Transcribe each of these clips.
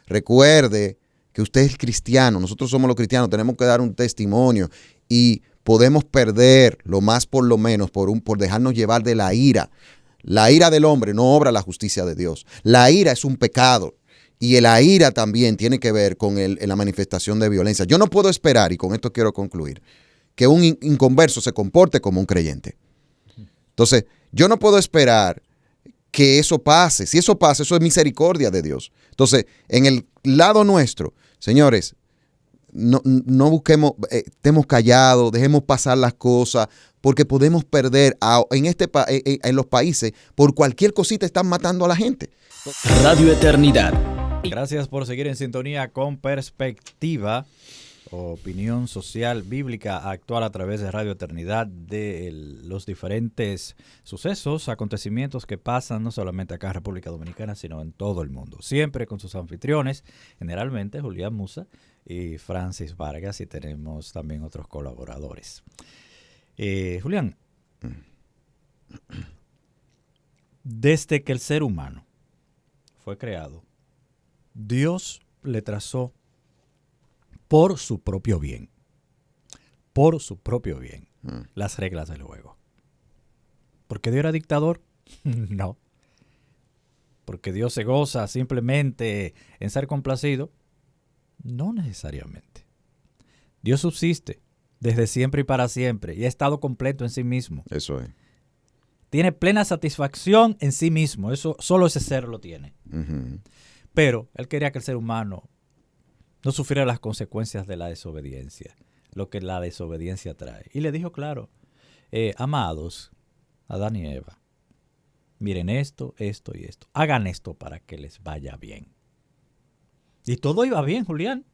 recuerde que usted es cristiano, nosotros somos los cristianos, tenemos que dar un testimonio y podemos perder lo más por lo menos por dejarnos llevar de la ira. La ira del hombre no obra la justicia de Dios. La ira es un pecado y la ira también tiene que ver con la manifestación de violencia. Yo no puedo esperar, y con esto quiero concluir, que un inconverso se comporte como un creyente. Entonces, yo no puedo esperar que eso pase. Si eso pasa, eso es misericordia de Dios. Entonces, en el lado nuestro, señores, no busquemos, estemos callados, dejemos pasar las cosas, porque podemos perder en los países, por cualquier cosita están matando a la gente. Radio Eternidad. Gracias por seguir en sintonía con Perspectiva, opinión social bíblica actual a través de Radio Eternidad, de los diferentes sucesos, acontecimientos que pasan no solamente acá en República Dominicana, sino en todo el mundo. Siempre con sus anfitriones, generalmente Julián Musa y Francis Vargas, y tenemos también otros colaboradores. Julián, desde que el ser humano fue creado, Dios le trazó por su propio bien, las reglas del juego. ¿Porque Dios era dictador? No. ¿Porque Dios se goza simplemente en ser complacido? No necesariamente. Dios subsiste desde siempre y para siempre y ha estado completo en sí mismo. Eso es. Tiene plena satisfacción en sí mismo. Eso, solo ese ser lo tiene. Uh-huh. Pero Él quería que el ser humano no sufriera las consecuencias de la desobediencia, lo que la desobediencia trae. Y le dijo claro, amados, Adán y Eva, miren esto y esto. Hagan esto para que les vaya bien. Y todo iba bien, Julián.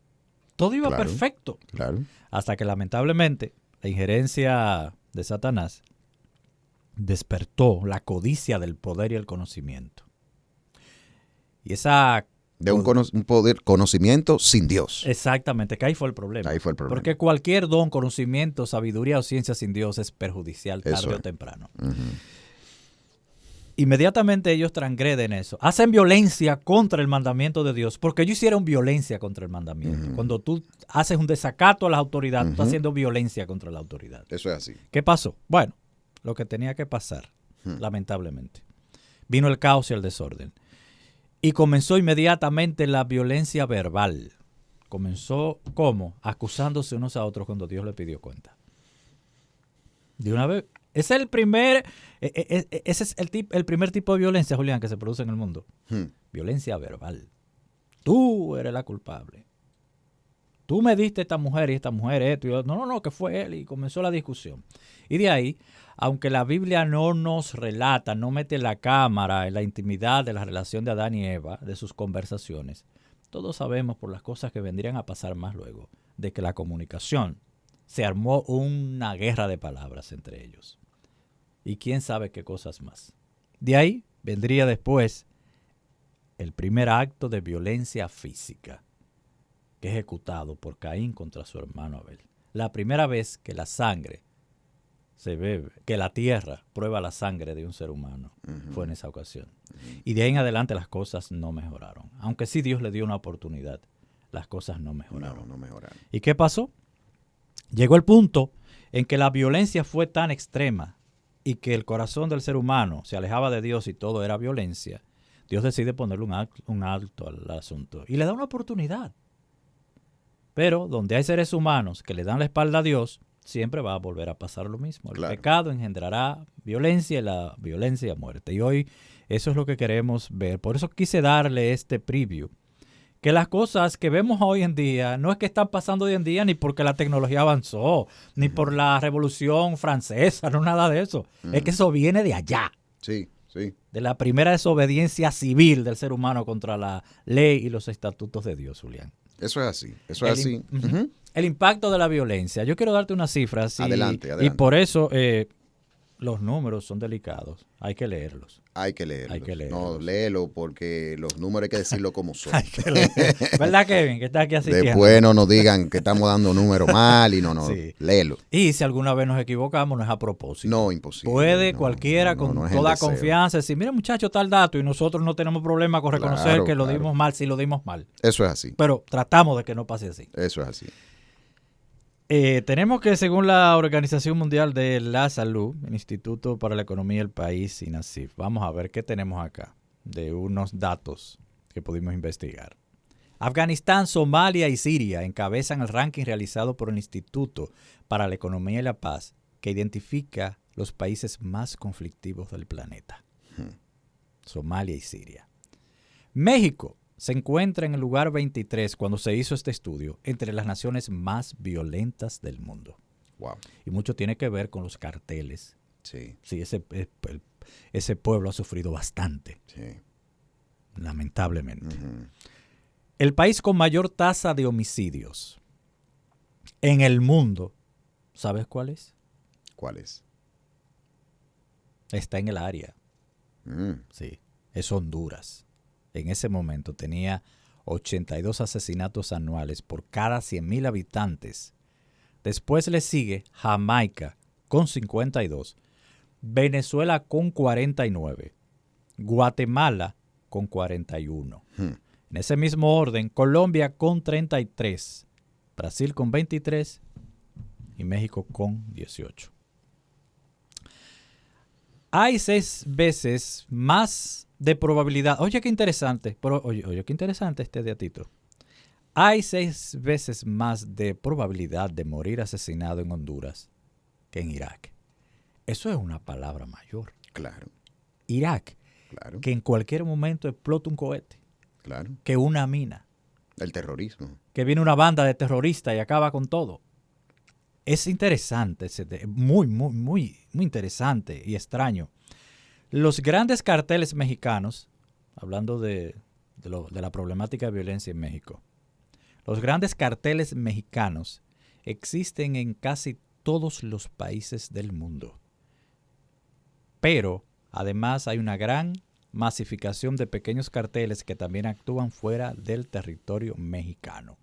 Todo iba perfecto. Claro. Hasta que lamentablemente la injerencia de Satanás despertó la codicia del poder y el conocimiento. Y esa... De un conocimiento sin Dios. Exactamente, que ahí fue el problema. Porque cualquier don, conocimiento, sabiduría o ciencia sin Dios es perjudicial tarde o temprano. Uh-huh. Inmediatamente ellos transgreden eso. Hacen violencia contra el mandamiento de Dios, porque ellos hicieron violencia contra el mandamiento. Uh-huh. Cuando tú haces un desacato a la autoridad, estás haciendo violencia contra la autoridad. Eso es así. ¿Qué pasó? Bueno, lo que tenía que pasar, lamentablemente. Vino el caos y el desorden. Y comenzó inmediatamente la violencia verbal. Comenzó, ¿cómo? Acusándose unos a otros cuando Dios le pidió cuenta. De una vez. Ese es el primer tipo de violencia, Julián, que se produce en el mundo. Violencia verbal. Tú eres la culpable. Tú me diste esta mujer y esta mujer esto. Y yo, no, que fue él. Y comenzó la discusión. Y de ahí, aunque la Biblia no nos relata, no mete la cámara en la intimidad de la relación de Adán y Eva, de sus conversaciones, todos sabemos por las cosas que vendrían a pasar más luego, de que la comunicación se armó una guerra de palabras entre ellos. Y quién sabe qué cosas más. De ahí vendría después el primer acto de violencia física, que es ejecutado por Caín contra su hermano Abel. La primera vez que la sangre se bebe, que la tierra prueba la sangre de un ser humano, fue en esa ocasión. Y de ahí en adelante las cosas no mejoraron. Aunque sí Dios le dio una oportunidad, las cosas no mejoraron. No mejoraron. ¿Y qué pasó? Llegó el punto en que la violencia fue tan extrema y que el corazón del ser humano se alejaba de Dios y todo era violencia. Dios decide ponerle un alto al asunto y le da una oportunidad. Pero donde hay seres humanos que le dan la espalda a Dios, siempre va a volver a pasar lo mismo. El pecado engendrará violencia y la violencia muerte. Y hoy eso es lo que queremos ver. Por eso quise darle este preview. Que las cosas que vemos hoy en día no es que están pasando hoy en día ni porque la tecnología avanzó, ni por la Revolución Francesa, no nada de eso. Es que eso viene de allá. Sí. De la primera desobediencia civil del ser humano contra la ley y los estatutos de Dios, Julián. Eso es así. Uh-huh. El impacto de la violencia. Yo quiero darte unas cifras. Adelante. Y por eso los números son delicados. Hay que leerlos. Hay que leerlo. Hay que leerlos. No, léelo porque los números hay que decirlo como son. Hay que leer. ¿Verdad, Kevin? Que está aquí asistiendo. Después no nos digan que estamos dando números mal y no, Sí. léelo. Y si alguna vez nos equivocamos, no es a propósito. No, imposible. Puede No, cualquiera con no es el toda deseo. confianza decir, mira muchacho, tal dato, y nosotros no tenemos problema con reconocer Claro, que lo claro. dimos mal si lo dimos mal. Eso es así. Pero tratamos de que no pase así. Eso es así. Tenemos que, según la Organización Mundial de la Salud, el Instituto para la Economía del País, INASIF, vamos a ver qué tenemos acá de unos datos que pudimos investigar. Afganistán, Somalia y Siria encabezan el ranking realizado por el Instituto para la Economía y la Paz, que identifica los países más conflictivos del planeta. Somalia y Siria. México se encuentra en el lugar 23 cuando se hizo este estudio entre las naciones más violentas del mundo. Wow. Y mucho tiene que ver con los carteles. Sí, Sí, ese pueblo ha sufrido bastante, sí. lamentablemente. Ujú. El país con mayor tasa de homicidios en el mundo, ¿sabes cuál es? ¿Cuál es? Está en el área, sí, es Honduras. En ese momento tenía 82 asesinatos anuales por cada 100,000 habitantes. Después le sigue Jamaica con 52, Venezuela con 49, Guatemala con 41. En ese mismo orden, Colombia con 33, Brasil con 23 y México con 18. Hay 6 veces más de probabilidad. Oye, qué interesante. Oye, qué interesante este datito. Hay 6 veces más de probabilidad de morir asesinado en Honduras que en Irak. Eso es una palabra mayor. Claro, Irak, claro, que en cualquier momento explota un cohete, claro. que una mina, El terrorismo. que viene una banda de terroristas y acaba con todo. Es interesante, muy, muy, muy, muy interesante y extraño. Los grandes carteles mexicanos, hablando de la problemática de violencia en México, los grandes carteles mexicanos existen en casi todos los países del mundo. Pero, además, hay una gran masificación de pequeños carteles que también actúan fuera del territorio mexicano.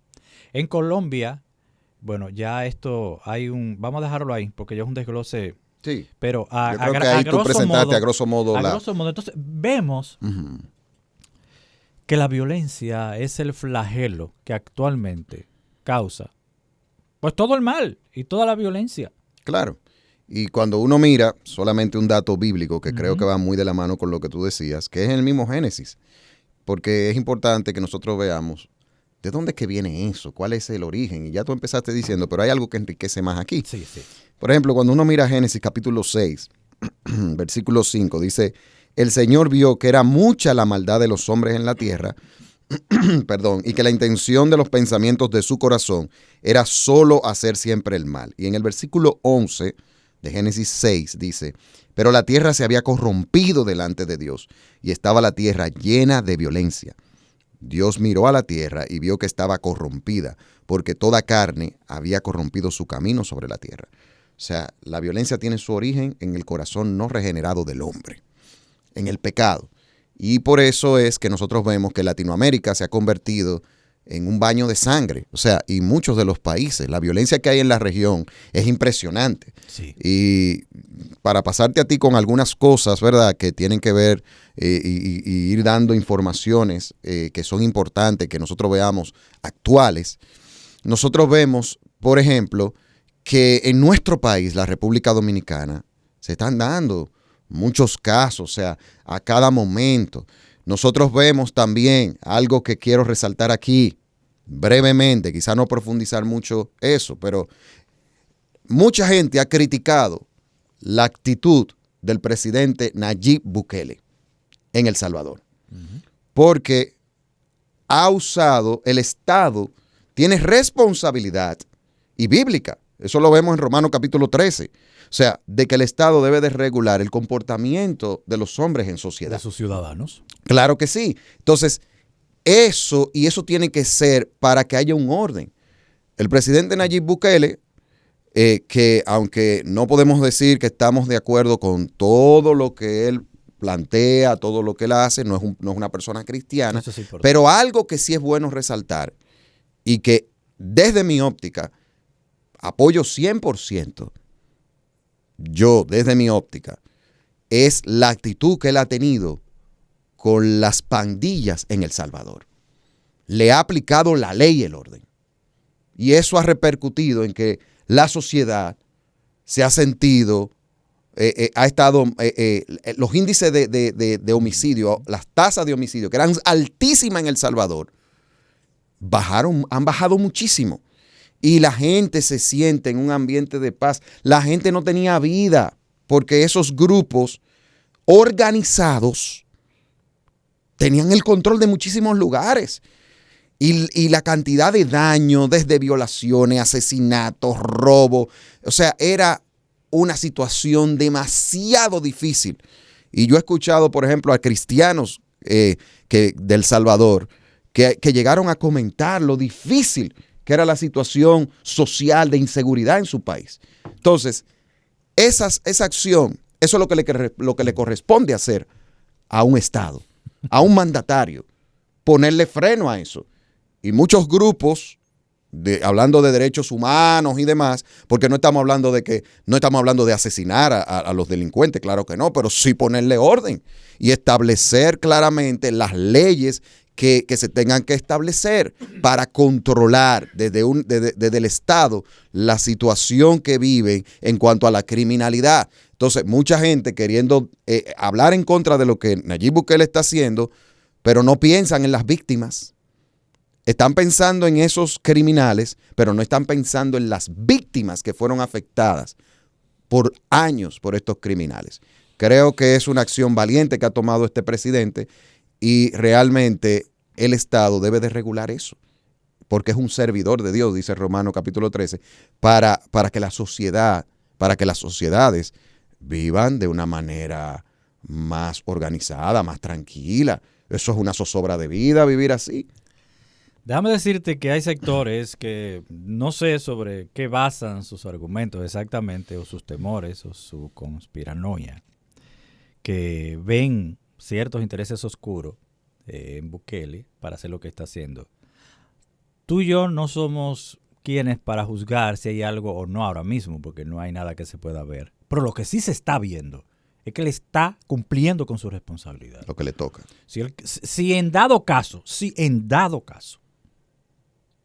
En Colombia, bueno, ya esto hay vamos a dejarlo ahí porque ya es un desglose. Sí. Pero Yo creo que ahí tú presentaste a grosso modo la... grosso modo, entonces vemos que la violencia es el flagelo que actualmente causa pues todo el mal y toda la violencia. Claro. Y cuando uno mira solamente un dato bíblico que creo que va muy de la mano con lo que tú decías, que es en el mismo Génesis, porque es importante que nosotros veamos de dónde es que viene eso, cuál es el origen. Y ya tú empezaste diciendo, pero hay algo que enriquece más aquí. Sí, sí. Por ejemplo, cuando uno mira Génesis capítulo 6, versículo 5, dice, el Señor vio que era mucha la maldad de los hombres en la tierra, perdón, y que la intención de los pensamientos de su corazón era solo hacer siempre el mal. Y en el versículo 11 de Génesis 6 dice, pero la tierra se había corrompido delante de Dios y estaba la tierra llena de violencia. Dios miró a la tierra y vio que estaba corrompida, porque toda carne había corrompido su camino sobre la tierra. O sea, la violencia tiene su origen en el corazón no regenerado del hombre, en el pecado. Y por eso es que nosotros vemos que Latinoamérica se ha convertido en un baño de sangre. O sea, y muchos de los países, la violencia que hay en la región es impresionante. Sí. Y para pasarte a ti con algunas cosas, ¿verdad?, que tienen que ver y ir dando informaciones que son importantes, que nosotros veamos actuales. Nosotros vemos, por ejemplo, que en nuestro país, la República Dominicana, se están dando muchos casos, o sea, a cada momento. Nosotros vemos también algo que quiero resaltar aquí brevemente, quizá no profundizar mucho eso, pero mucha gente ha criticado la actitud del presidente Nayib Bukele en El Salvador, porque ha usado, el Estado tiene responsabilidad y bíblica, eso lo vemos en Romanos capítulo 13, o sea, de que el Estado debe de regular el comportamiento de los hombres en sociedad. De sus ciudadanos. Claro que sí. Entonces, eso tiene que ser para que haya un orden. El presidente Nayib Bukele que aunque no podemos decir que estamos de acuerdo con todo lo que él plantea, todo lo que él hace, no es una persona cristiana, Eso es importante. pero algo que sí es bueno resaltar y que desde mi óptica apoyo 100%, yo desde mi óptica, es la actitud que él ha tenido con las pandillas en El Salvador. Le ha aplicado la ley y el orden. Y eso ha repercutido en que la sociedad se ha sentido, ha estado, los índices de homicidio, las tasas de homicidio, que eran altísimas en El Salvador, han bajado muchísimo. Y la gente se siente en un ambiente de paz. La gente no tenía vida porque esos grupos organizados tenían el control de muchísimos lugares. Y la cantidad de daño, desde violaciones, asesinatos, robo, o sea, era una situación demasiado difícil. Y yo he escuchado, por ejemplo, a cristianos del Salvador que llegaron a comentar lo difícil que era la situación social de inseguridad en su país. Entonces, esa acción, eso es lo que le corresponde hacer a un Estado, a un mandatario, ponerle freno a eso. Y muchos grupos, hablando de derechos humanos y demás, porque no estamos hablando de asesinar a los delincuentes, claro que no, pero sí ponerle orden y establecer claramente las leyes que se tengan que establecer para controlar desde el Estado la situación que viven en cuanto a la criminalidad. Entonces, mucha gente queriendo hablar en contra de lo que Nayib Bukele está haciendo, pero no piensan en las víctimas. Están pensando en esos criminales, pero no están pensando en las víctimas que fueron afectadas por años por estos criminales. Creo que es una acción valiente que ha tomado este presidente y realmente el Estado debe de regular eso, porque es un servidor de Dios, dice Romanos capítulo 13, para que la sociedad, para que las sociedades vivan de una manera más organizada, más tranquila. Eso es una zozobra de vida, vivir así. Déjame decirte que hay sectores que no sé sobre qué basan sus argumentos exactamente, o sus temores, o su conspiranoia, que ven ciertos intereses oscuros en Bukele para hacer lo que está haciendo. Tú y yo no somos quienes para juzgar si hay algo o no ahora mismo, porque no hay nada que se pueda ver. Pero lo que sí se está viendo es que él está cumpliendo con su responsabilidad. Lo que le toca. Si en dado caso,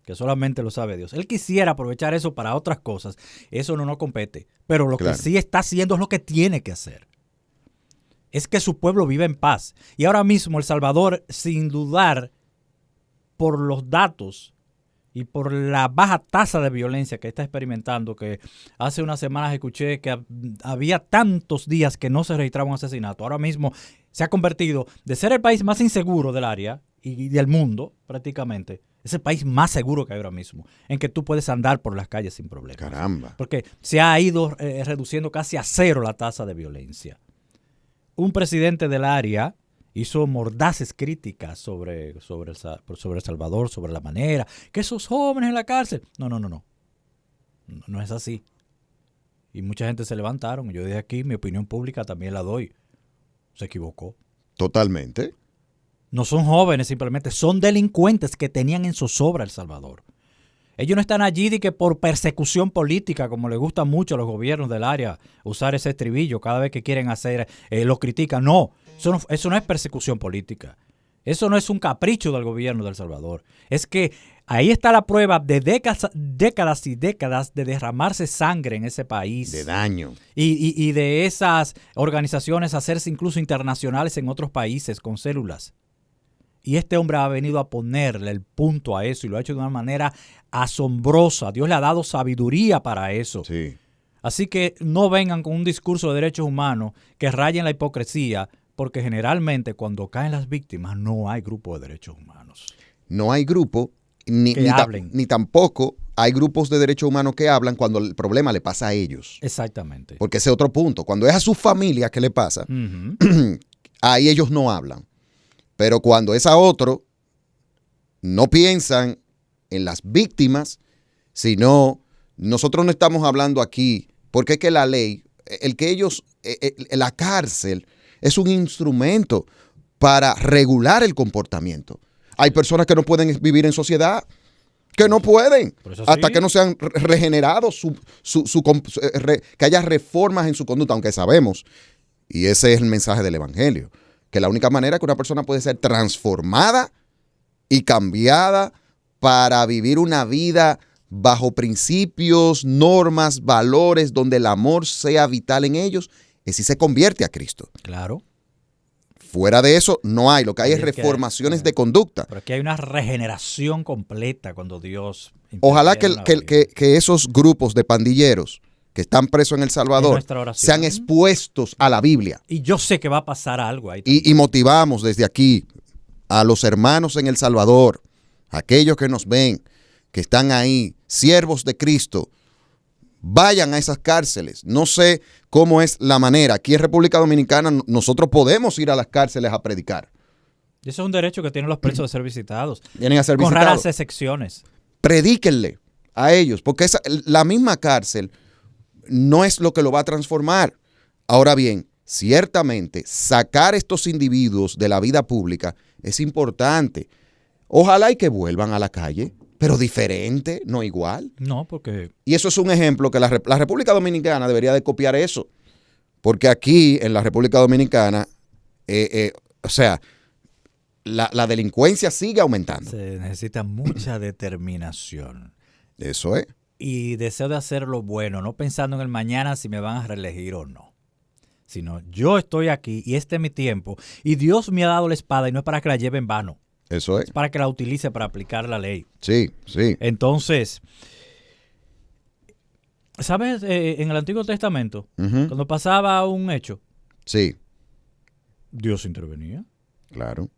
que solamente lo sabe Dios, él quisiera aprovechar eso para otras cosas, eso no nos compete. Pero lo que sí está haciendo es lo que tiene que hacer. Es que su pueblo vive en paz. Y ahora mismo El Salvador, sin dudar, por los datos y por la baja tasa de violencia que está experimentando, que hace unas semanas escuché que había tantos días que no se registraba un asesinato. Ahora mismo se ha convertido de ser el país más inseguro del área y del mundo, prácticamente, es el país más seguro que hay ahora mismo, en que tú puedes andar por las calles sin problemas. Caramba. Porque se ha ido reduciendo casi a cero la tasa de violencia. Un presidente del área hizo mordaces críticas sobre El Salvador, sobre la manera, que esos jóvenes en la cárcel. No es así. Y mucha gente se levantaron. Yo desde aquí, mi opinión pública también la doy. Se equivocó. Totalmente. No son jóvenes simplemente, son delincuentes que tenían en zozobra El Salvador. Ellos no están allí de que por persecución política, como les gusta mucho a los gobiernos del área usar ese estribillo cada vez que quieren hacer, lo critican. No, eso no es persecución política. Eso no es un capricho del gobierno de El Salvador. Es que ahí está la prueba de décadas y décadas de derramarse sangre en ese país. De daño. Y de esas organizaciones hacerse incluso internacionales en otros países con células. Y este hombre ha venido a ponerle el punto a eso y lo ha hecho de una manera asombrosa. Dios le ha dado sabiduría para eso. Sí. Así que no vengan con un discurso de derechos humanos que rayen la hipocresía, porque generalmente cuando caen las víctimas no hay grupo de derechos humanos. No hay grupo, ni tampoco hay grupos de derechos humanos que hablan cuando el problema le pasa a ellos. Exactamente. Porque ese es otro punto. Cuando es a su familia que le pasa, ahí ellos no hablan. Pero cuando es a otro, no piensan en las víctimas, sino nosotros no estamos hablando aquí, porque es que la ley, la cárcel es un instrumento para regular el comportamiento. Hay personas que no pueden vivir en sociedad, que no pueden, hasta que no sean regenerados, que haya reformas en su conducta, aunque sabemos, y ese es el mensaje del Evangelio, que la única manera que una persona puede ser transformada y cambiada para vivir una vida bajo principios, normas, valores, donde el amor sea vital en ellos, es si se convierte a Cristo. Claro. Fuera de eso, no hay. Lo que hay es reformaciones de conducta. Pero aquí hay una regeneración completa cuando Dios... Ojalá que esos grupos de pandilleros que están presos en El Salvador sean expuestos a la Biblia. Y yo sé que va a pasar algo ahí. Y motivamos desde aquí a los hermanos en El Salvador, aquellos que nos ven, que están ahí, siervos de Cristo, vayan a esas cárceles. No sé cómo es la manera. Aquí en República Dominicana nosotros podemos ir a las cárceles a predicar. Y eso es un derecho que tienen los presos de ser visitados. Vienen a ser visitados. Con raras excepciones. Predíquenle a ellos, porque la misma cárcel no es lo que lo va a transformar. Ahora bien, ciertamente sacar estos individuos de la vida pública es importante. Ojalá y que vuelvan a la calle, pero diferente, no igual. No, porque... Y eso es un ejemplo que la República Dominicana debería de copiar eso. Porque aquí, en la República Dominicana, o sea, la delincuencia sigue aumentando. Se necesita mucha determinación. Eso es. Y deseo de hacer lo bueno, no pensando en el mañana si me van a reelegir o no. Sino, yo estoy aquí y este es mi tiempo. Y Dios me ha dado la espada y no es para que la lleve en vano. Eso es. Es para que la utilice para aplicar la ley. Sí, sí. Entonces, ¿sabes? En el Antiguo Testamento, cuando pasaba un hecho, sí, Dios intervenía. Claro.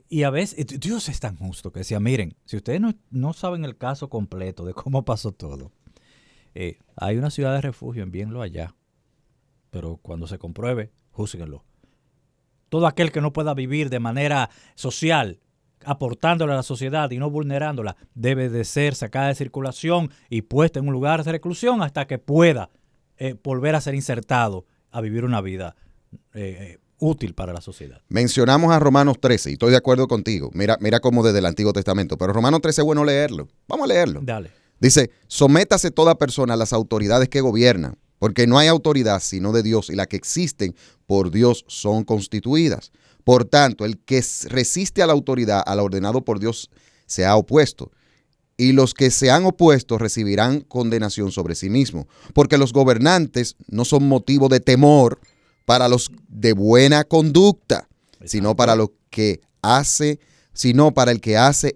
Y a veces, Dios es tan justo que decía, miren, si ustedes no saben el caso completo de cómo pasó todo, hay una ciudad de refugio, envíenlo allá. Pero cuando se compruebe, júzguenlo. Todo aquel que no pueda vivir de manera social, aportándole a la sociedad y no vulnerándola, debe de ser sacada de circulación y puesta en un lugar de reclusión hasta que pueda volver a ser insertado a vivir una vida útil para la sociedad. Mencionamos a Romanos 13 y estoy de acuerdo contigo. Mira cómo desde el Antiguo Testamento. Pero Romanos 13 es bueno leerlo. Vamos a leerlo. Dale. Dice, sométase toda persona a las autoridades que gobiernan, porque no hay autoridad sino de Dios y las que existen por Dios son constituidas. Por tanto, el que resiste a la autoridad, a lo ordenado por Dios, se ha opuesto. Y los que se han opuesto recibirán condenación sobre sí mismos, porque los gobernantes no son motivo de temor para los de buena conducta, sino para el que hace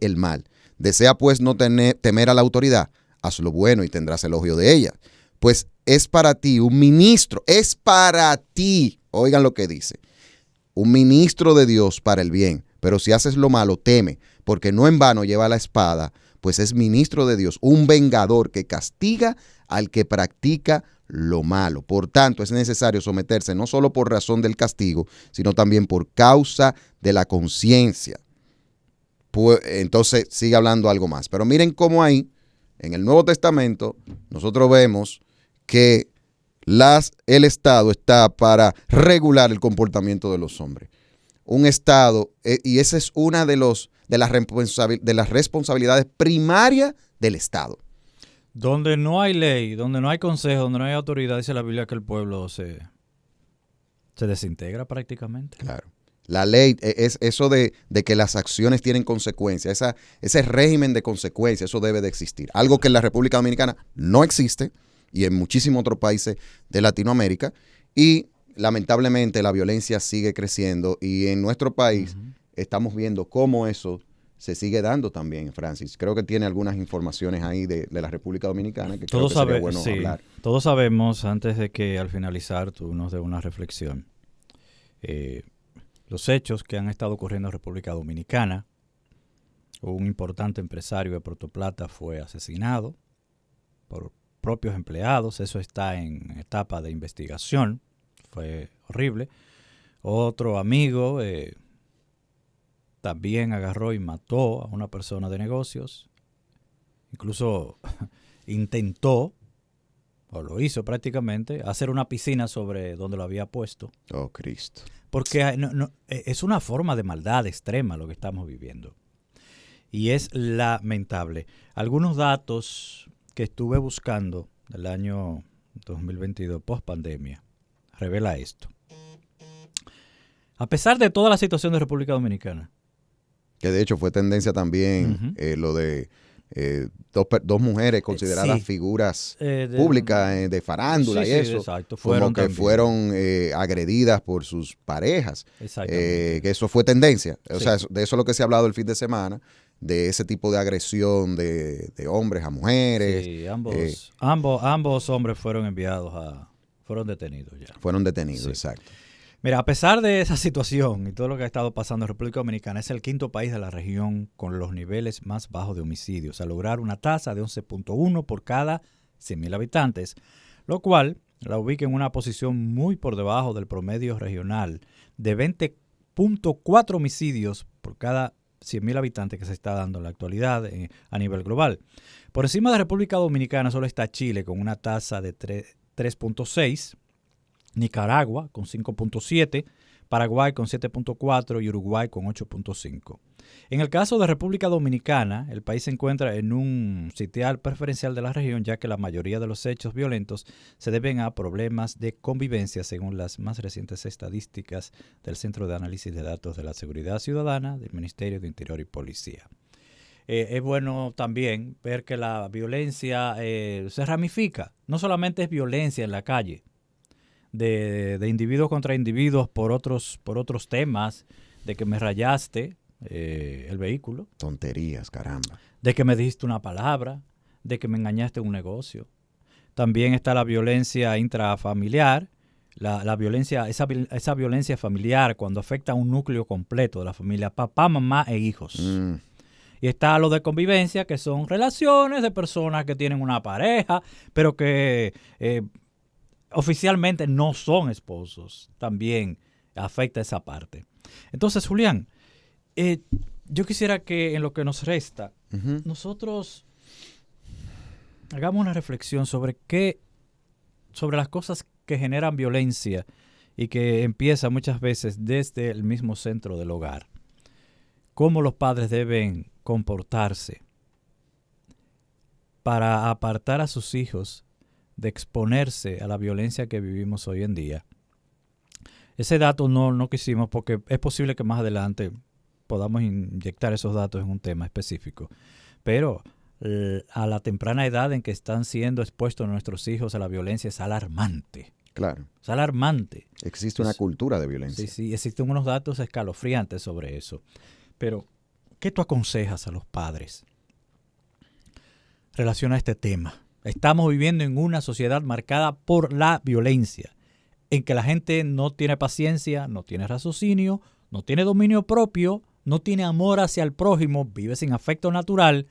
el mal. Desea pues no temer a la autoridad, haz lo bueno y tendrás elogio de ella. Pues es para ti un ministro, es para ti, oigan lo que dice, un ministro de Dios para el bien, pero si haces lo malo, teme, porque no en vano lleva la espada, pues es ministro de Dios, un vengador que castiga al que practica lo malo. Por tanto, es necesario someterse no solo por razón del castigo, sino también por causa de la conciencia. Pues, entonces sigue hablando algo más. Pero miren cómo ahí, en el Nuevo Testamento, nosotros vemos que el Estado está para regular el comportamiento de los hombres. Un Estado, y esa es una de las responsabilidades primarias del Estado. Donde no hay ley, donde no hay consejo, donde no hay autoridad, dice la Biblia que el pueblo se desintegra prácticamente. Claro. La ley es eso de que las acciones tienen consecuencias, ese régimen de consecuencias, eso debe de existir. Algo que en la República Dominicana no existe y en muchísimos otros países de Latinoamérica, y lamentablemente la violencia sigue creciendo y en nuestro país estamos viendo cómo eso se sigue dando también, Francis. Creo que tiene algunas informaciones ahí de la República Dominicana que creo que sería bueno hablar. Todos sabemos, antes de que al finalizar tú nos dé una reflexión, los hechos que han estado ocurriendo en República Dominicana. Un importante empresario de Puerto Plata fue asesinado por propios empleados. Eso está en etapa de investigación. Fue horrible. Otro amigo también agarró y mató a una persona de negocios. Incluso intentó, o lo hizo prácticamente, hacer una piscina sobre donde lo había puesto. Oh, Cristo. Porque es una forma de maldad extrema lo que estamos viviendo. Y es lamentable. Algunos datos que estuve buscando del año 2022, post pandemia, revela esto. A pesar de toda la situación de República Dominicana. Que de hecho fue tendencia también lo de dos mujeres consideradas figuras públicas de farándula y eso, exacto, como que fueron agredidas por sus parejas. Que eso fue tendencia. O sea, de eso es lo que se ha hablado el fin de semana, de ese tipo de agresión de hombres a mujeres. Sí, ambos hombres fueron detenidos ya. Fueron detenidos, exacto. Mira, a pesar de esa situación y todo lo que ha estado pasando en República Dominicana, es el quinto país de la región con los niveles más bajos de homicidios, a lograr una tasa de 11.1 por cada 100.000 habitantes, lo cual la ubica en una posición muy por debajo del promedio regional de 20.4 homicidios por cada 100.000 habitantes que se está dando en la actualidad a nivel global. Por encima de República Dominicana solo está Chile con una tasa de 3.6, Nicaragua con 5.7, Paraguay con 7.4 y Uruguay con 8.5. En el caso de República Dominicana, el país se encuentra en un sitial preferencial de la región, ya que la mayoría de los hechos violentos se deben a problemas de convivencia, según las más recientes estadísticas del Centro de Análisis de Datos de la Seguridad Ciudadana, del Ministerio de Interior y Policía. Es bueno también ver que la violencia se ramifica. No solamente es violencia en la calle, de individuos contra individuos por otros temas, de que me rayaste el vehículo. Tonterías, caramba. De que me dijiste una palabra, de que me engañaste en un negocio. También está la violencia intrafamiliar, la violencia, esa violencia familiar cuando afecta a un núcleo completo de la familia, papá, mamá e hijos. Y está lo de convivencia, que son relaciones de personas que tienen una pareja, pero que oficialmente no son esposos. También afecta esa parte. Entonces, Julián, yo quisiera que en lo que nos resta, nosotros hagamos una reflexión sobre las cosas que generan violencia y que empieza muchas veces desde el mismo centro del hogar. Cómo los padres deben comportarse para apartar a sus hijos de exponerse a la violencia que vivimos hoy en día. Ese dato no quisimos porque es posible que más adelante podamos inyectar esos datos en un tema específico. Pero a la temprana edad en que están siendo expuestos nuestros hijos a la violencia es alarmante. Claro. Es alarmante. Existe una cultura de violencia. Sí, existen unos datos escalofriantes sobre eso. Pero, ¿qué tú aconsejas a los padres relación a este tema? Estamos viviendo en una sociedad marcada por la violencia, en que la gente no tiene paciencia, no tiene raciocinio, no tiene dominio propio, no tiene amor hacia el prójimo, vive sin afecto natural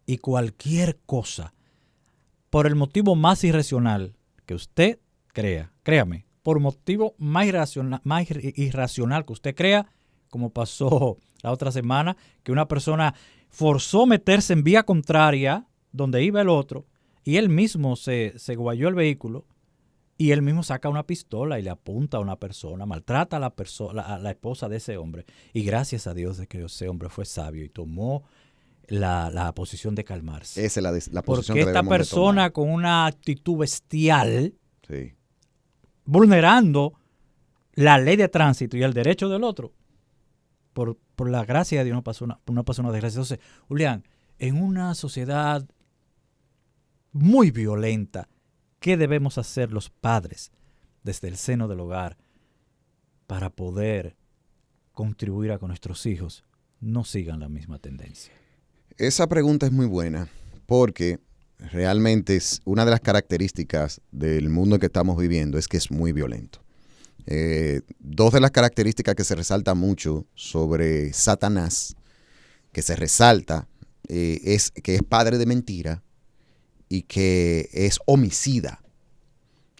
y cualquier cosa, por el motivo más irracional que usted crea, créame, por motivo más irracional que usted crea, como pasó la otra semana, que una persona forzó meterse en vía contraria donde iba el otro, y él mismo se guayó el vehículo y él mismo saca una pistola y le apunta a una persona, maltrata a la esposa de ese hombre. Y gracias a Dios de que ese hombre fue sabio y tomó la posición de calmarse. Esa es la posición porque que esta debemos de persona tomar. con una actitud bestial, Sí. vulnerando la ley de tránsito y el derecho del otro, por la gracia de Dios no pasó una desgracia. Entonces, Julián, en una sociedad muy violenta, ¿qué debemos hacer los padres desde el seno del hogar para poder contribuir a que nuestros hijos no sigan la misma tendencia? Esa pregunta es muy buena porque realmente es una de las características del mundo en que estamos viviendo es que es muy violento. Dos de las características que se resalta mucho sobre Satanás, que se resalta, es que es padre de mentira y que es homicida.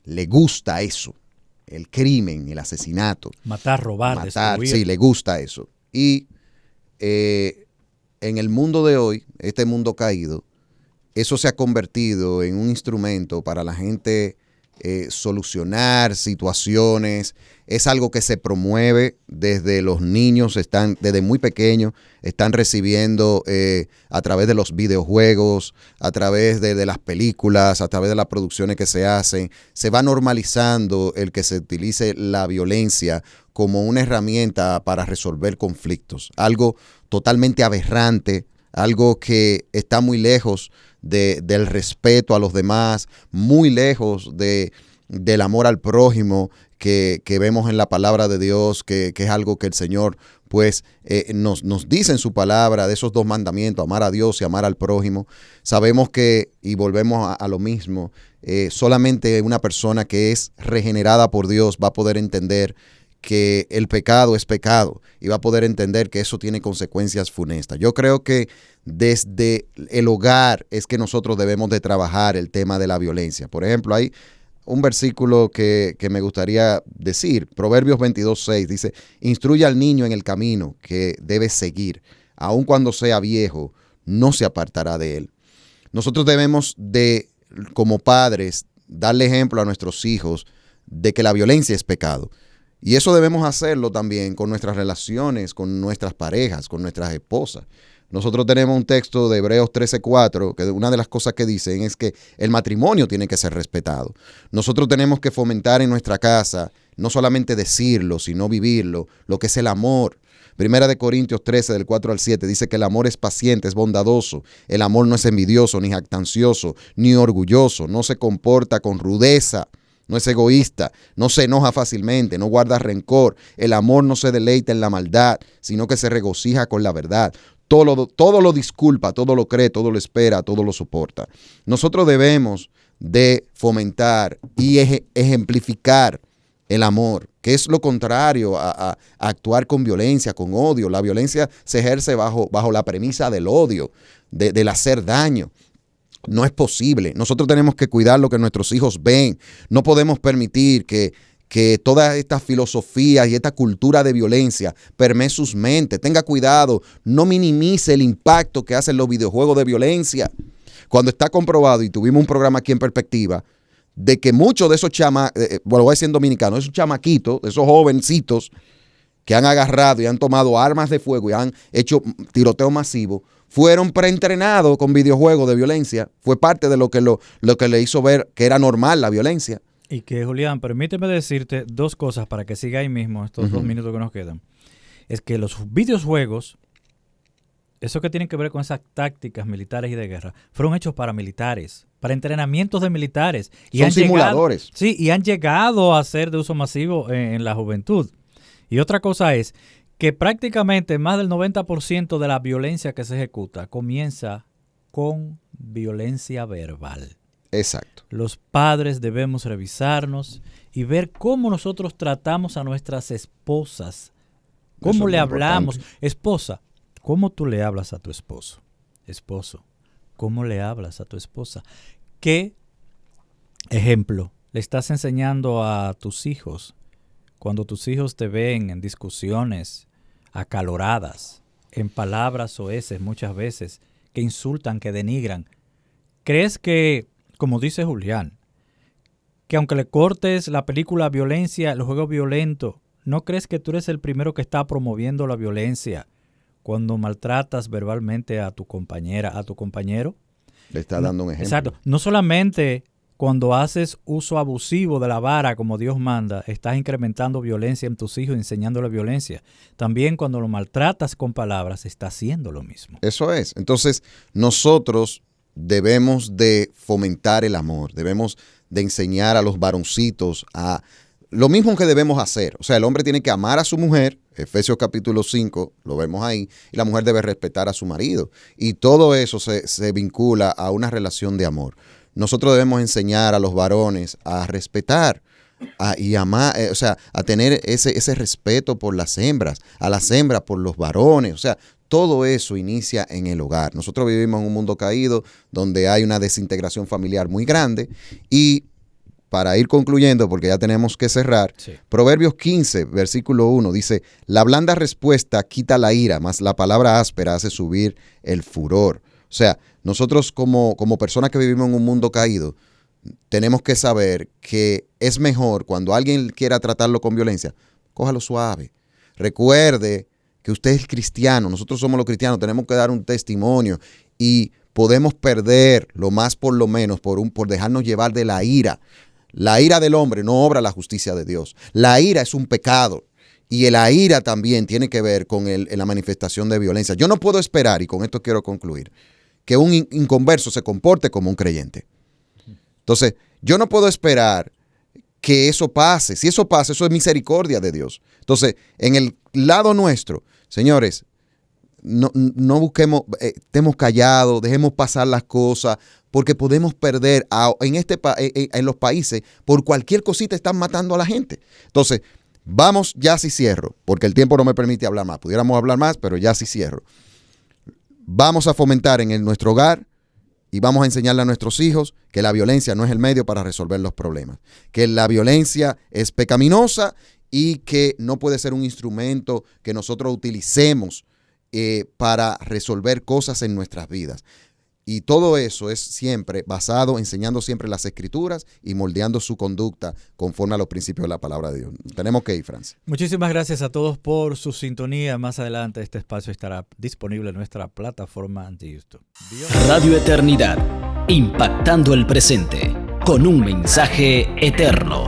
Le gusta eso, el crimen, el asesinato. Matar, robar, destruir. Sí, le gusta eso. Y en el mundo de hoy, este mundo caído, eso se ha convertido en un instrumento para la gente solucionar situaciones. Es algo que se promueve desde los niños, desde muy pequeños, están recibiendo a través de los videojuegos, a través de las películas, a través de las producciones que se hacen. Se va normalizando el que se utilice la violencia como una herramienta para resolver conflictos. Algo totalmente aberrante, algo que está muy lejos del respeto a los demás, muy lejos del amor al prójimo que vemos en la palabra de Dios, que es algo que el Señor pues nos dice en su palabra, de esos 2 mandamientos, amar a Dios y amar al prójimo. Sabemos que, y volvemos a lo mismo, solamente una persona que es regenerada por Dios va a poder entender que el pecado es pecado y va a poder entender que eso tiene consecuencias funestas. Yo creo que desde el hogar es que nosotros debemos de trabajar el tema de la violencia. Por ejemplo, hay un versículo que me gustaría decir, Proverbios 22:6, dice, instruye al niño en el camino que debe seguir, aun cuando sea viejo, no se apartará de él. Nosotros debemos de, como padres, darle ejemplo a nuestros hijos de que la violencia es pecado. Y eso debemos hacerlo también con nuestras relaciones, con nuestras parejas, con nuestras esposas. Nosotros tenemos un texto de Hebreos 13:4, que una de las cosas que dicen es que el matrimonio tiene que ser respetado. Nosotros tenemos que fomentar en nuestra casa, no solamente decirlo, sino vivirlo, lo que es el amor. Primera de Corintios 13, del 4 al 7, dice que el amor es paciente, es bondadoso. El amor no es envidioso, ni jactancioso, ni orgulloso. No se comporta con rudeza. No es egoísta, no se enoja fácilmente, no guarda rencor. El amor no se deleita en la maldad, sino que se regocija con la verdad. Todo lo disculpa, todo lo cree, todo lo espera, todo lo soporta. Nosotros debemos de fomentar y ejemplificar el amor, que es lo contrario a actuar con violencia, con odio. La violencia se ejerce bajo la premisa del odio, del hacer daño. No es posible. Nosotros tenemos que cuidar lo que nuestros hijos ven. No podemos permitir que todas estas filosofías y esta cultura de violencia permee sus mentes. Tenga cuidado, no minimice el impacto que hacen los videojuegos de violencia. Cuando está comprobado, y tuvimos un programa aquí en Perspectiva, de que muchos de esos bueno, voy a decir en dominicano, esos chamaquitos, esos jovencitos que han agarrado y han tomado armas de fuego y han hecho tiroteo masivo, fueron preentrenados con videojuegos de violencia. Fue parte de lo que le hizo ver que era normal la violencia. Y que, Julián, permíteme decirte 2 cosas para que siga ahí mismo estos 2 minutos que nos quedan. Es que los videojuegos, eso que tienen que ver con esas tácticas militares y de guerra, fueron hechos para militares, para entrenamientos de militares. Y son simuladores. Sí, y han llegado a ser de uso masivo en la juventud. Y otra cosa es que prácticamente más del 90% de la violencia que se ejecuta comienza con violencia verbal. Exacto. Los padres debemos revisarnos y ver cómo nosotros tratamos a nuestras esposas. ¿Cómo le hablamos? Esposa, ¿cómo tú le hablas a tu esposo? Esposo, ¿cómo le hablas a tu esposa? ¿Qué ejemplo le estás enseñando a tus hijos cuando tus hijos te ven en discusiones acaloradas, en palabras soeces muchas veces, que insultan, que denigran? ¿Crees que, como dice Julián, que aunque le cortes la película violencia, el juego violento, ¿no crees que tú eres el primero que está promoviendo la violencia cuando maltratas verbalmente a tu compañera, a tu compañero? Le está dando un ejemplo. Exacto. No solamente cuando haces uso abusivo de la vara como Dios manda, estás incrementando violencia en tus hijos, enseñándole violencia. También cuando lo maltratas con palabras, estás haciendo lo mismo. Eso es. Entonces, nosotros debemos de fomentar el amor, debemos de enseñar a los varoncitos a lo mismo que debemos hacer. O sea, el hombre tiene que amar a su mujer, Efesios capítulo 5, lo vemos ahí, y la mujer debe respetar a su marido. Y todo eso se vincula a una relación de amor. Nosotros debemos enseñar a los varones a respetar y amar, o sea, a tener ese respeto por las hembras, a las hembras por los varones. O sea, todo eso inicia en el hogar. Nosotros vivimos en un mundo caído donde hay una desintegración familiar muy grande. Y para ir concluyendo, porque ya tenemos que cerrar, sí. Proverbios 15, versículo 1 dice: la blanda respuesta quita la ira, mas la palabra áspera hace subir el furor. O sea, nosotros como personas que vivimos en un mundo caído, tenemos que saber que es mejor cuando alguien quiera tratarlo con violencia, cójalo suave. Recuerde que usted es cristiano, nosotros somos los cristianos, tenemos que dar un testimonio y podemos perder lo más por lo menos por dejarnos llevar de la ira. La ira del hombre no obra la justicia de Dios. La ira es un pecado y la ira también tiene que ver con la manifestación de violencia. Yo no puedo esperar, y con esto quiero concluir, que un inconverso se comporte como un creyente. Entonces, yo no puedo esperar que eso pase. Si eso pasa, eso es misericordia de Dios. Entonces, en el lado nuestro, señores, no busquemos, estemos callados, dejemos pasar las cosas, porque podemos perder en los países, por cualquier cosita están matando a la gente. Entonces, vamos, ya sí cierro, porque el tiempo no me permite hablar más. Pudiéramos hablar más, pero ya sí cierro. Vamos a fomentar en nuestro hogar y vamos a enseñarle a nuestros hijos que la violencia no es el medio para resolver los problemas, que la violencia es pecaminosa y que no puede ser un instrumento que nosotros utilicemos para resolver cosas en nuestras vidas. Y todo eso es siempre basado, enseñando siempre las escrituras y moldeando su conducta conforme a los principios de la palabra de Dios. Tenemos que ir, Francis. Muchísimas gracias a todos por su sintonía. Más adelante este espacio estará disponible en nuestra plataforma de YouTube. Radio Eternidad, impactando el presente con un mensaje eterno.